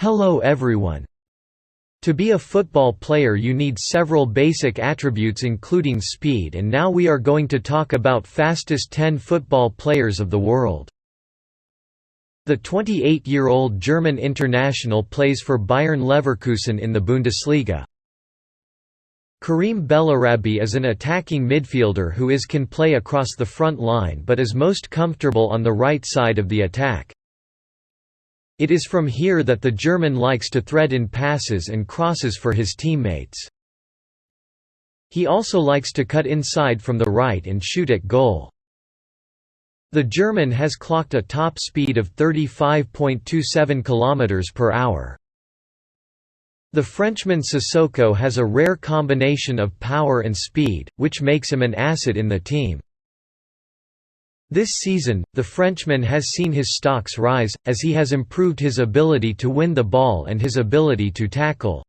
Hello everyone. To be a football player you need several basic attributes including speed, and now we are going to talk about fastest 10 football players of the world. The 28-year-old German international plays for Bayern Leverkusen in the Bundesliga. Karim Bellarabi is an attacking midfielder who can play across the front line but is most comfortable on the right side of the attack. It is from here that the German likes to thread in passes and crosses for his teammates. He also likes to cut inside from the right and shoot at goal. The German has clocked a top speed of 35.27 km per hour. The Frenchman Sissoko has a rare combination of power and speed, which makes him an asset in the team. This season, the Frenchman has seen his stocks rise, as he has improved his ability to win the ball and his ability to tackle.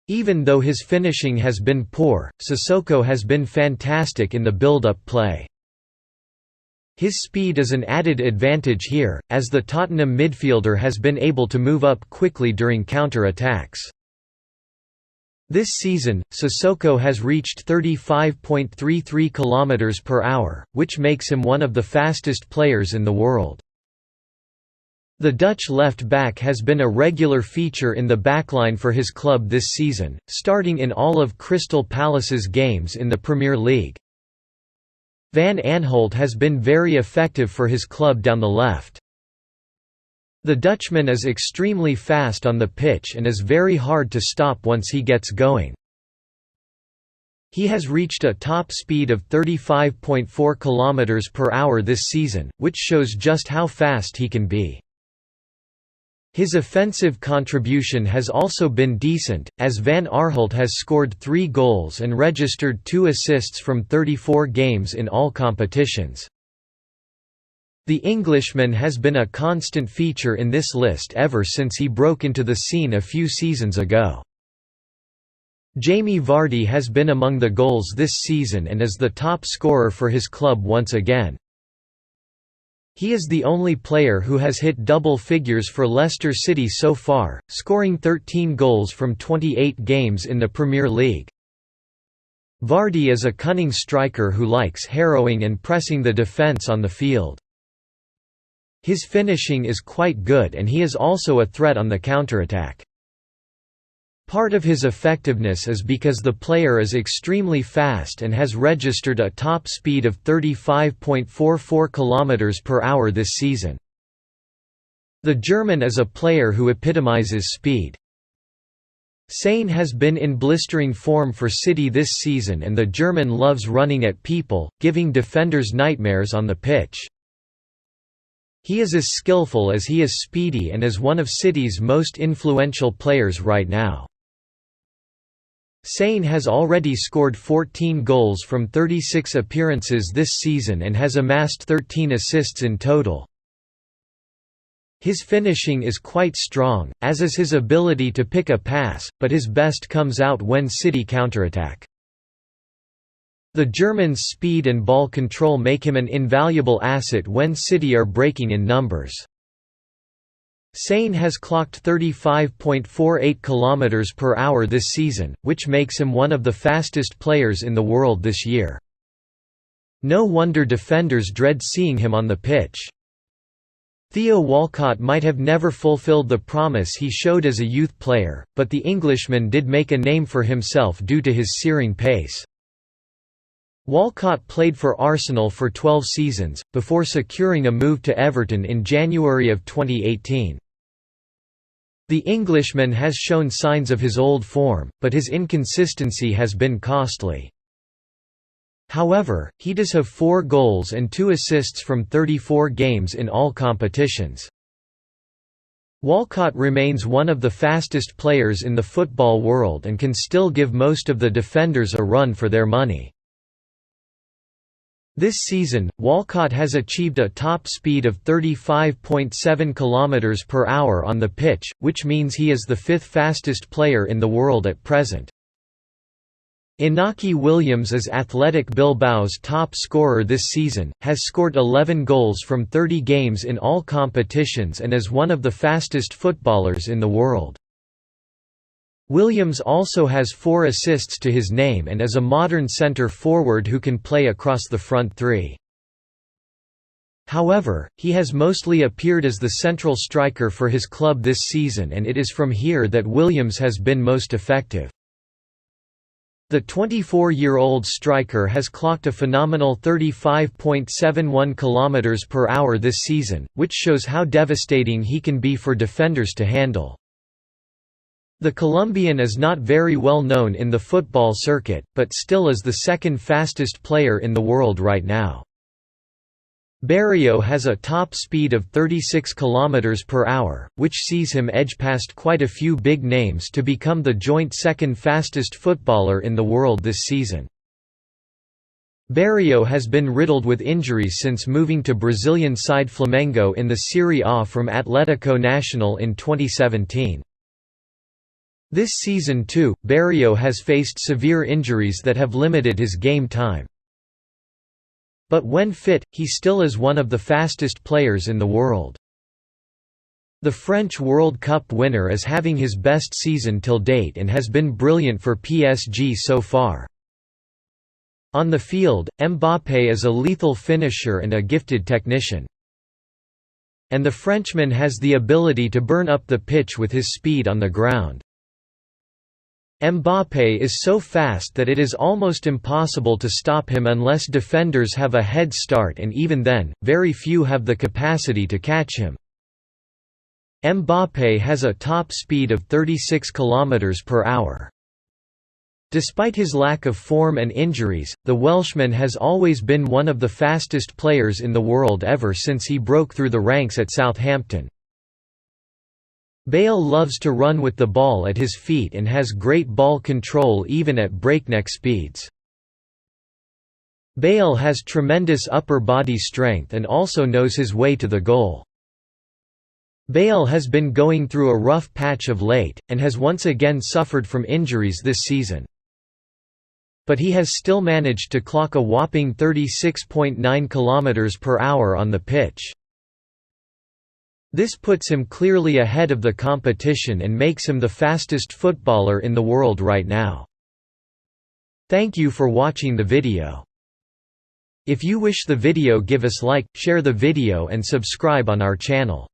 Even though his finishing has been poor, Sissoko has been fantastic in the build-up play. His speed is an added advantage here, as the Tottenham midfielder has been able to move up quickly during counter-attacks. This season, Sissoko has reached 35.33 km per hour, which makes him one of the fastest players in the world. The Dutch left-back has been a regular feature in the backline for his club this season, starting in all of Crystal Palace's games in the Premier League. Van Aanholt has been very effective for his club down the left. The Dutchman is extremely fast on the pitch and is very hard to stop once he gets going. He has reached a top speed of 35.4 km per hour this season, which shows just how fast he can be. His offensive contribution has also been decent, as Van Aanholt has scored 3 goals and registered 2 assists from 34 games in all competitions. The Englishman has been a constant feature in this list ever since he broke into the scene a few seasons ago. Jamie Vardy has been among the goals this season and is the top scorer for his club once again. He is the only player who has hit double figures for Leicester City so far, scoring 13 goals from 28 games in the Premier League. Vardy is a cunning striker who likes harrowing and pressing the defence on the field. His finishing is quite good and he is also a threat on the counterattack. Part of his effectiveness is because the player is extremely fast and has registered a top speed of 35.44 km per hour this season. The German is a player who epitomizes speed. Sane has been in blistering form for City this season and the German loves running at people, giving defenders nightmares on the pitch. He is as skillful as he is speedy and is one of City's most influential players right now. Sane has already scored 14 goals from 36 appearances this season and has amassed 13 assists in total. His finishing is quite strong, as is his ability to pick a pass, but his best comes out when City counterattack. The German's speed and ball control make him an invaluable asset when City are breaking in numbers. Sane has clocked 35.48 km per hour this season, which makes him one of the fastest players in the world this year. No wonder defenders dread seeing him on the pitch. Theo Walcott might have never fulfilled the promise he showed as a youth player, but the Englishman did make a name for himself due to his searing pace. Walcott played for Arsenal for 12 seasons, before securing a move to Everton in January of 2018. The Englishman has shown signs of his old form, but his inconsistency has been costly. However, he does have 4 goals and 2 assists from 34 games in all competitions. Walcott remains one of the fastest players in the football world and can still give most of the defenders a run for their money. This season, Walcott has achieved a top speed of 35.7 km per hour on the pitch, which means he is the 5th fastest player in the world at present. Inaki Williams is Athletic Bilbao's top scorer this season, has scored 11 goals from 30 games in all competitions and is one of the fastest footballers in the world. Williams also has 4 assists to his name and is a modern centre forward who can play across the front three. However, he has mostly appeared as the central striker for his club this season, and it is from here that Williams has been most effective. The 24-year-old striker has clocked a phenomenal 35.71 km/h this season, which shows how devastating he can be for defenders to handle. The Colombian is not very well known in the football circuit, but still is the second fastest player in the world right now. Barrio has a top speed of 36 km/h, which sees him edge past quite a few big names to become the joint second fastest footballer in the world this season. Barrio has been riddled with injuries since moving to Brazilian side Flamengo in the Serie A from Atlético Nacional in 2017. This season too, Barrio has faced severe injuries that have limited his game time. But when fit, he still is one of the fastest players in the world. The French World Cup winner is having his best season till date and has been brilliant for PSG so far. On the field, Mbappé is a lethal finisher and a gifted technician. And the Frenchman has the ability to burn up the pitch with his speed on the ground. Mbappé is so fast that it is almost impossible to stop him unless defenders have a head start, and even then, very few have the capacity to catch him. Mbappé has a top speed of 36 km/h. Despite his lack of form and injuries, the Welshman has always been one of the fastest players in the world ever since he broke through the ranks at Southampton. Bale loves to run with the ball at his feet and has great ball control even at breakneck speeds. Bale has tremendous upper body strength and also knows his way to the goal. Bale has been going through a rough patch of late, and has once again suffered from injuries this season. But he has still managed to clock a whopping 36.9 km/h on the pitch. This puts him clearly ahead of the competition and makes him the fastest footballer in the world right now. Thank you for watching the video. If you wish the video, give us like, share the video and subscribe on our channel.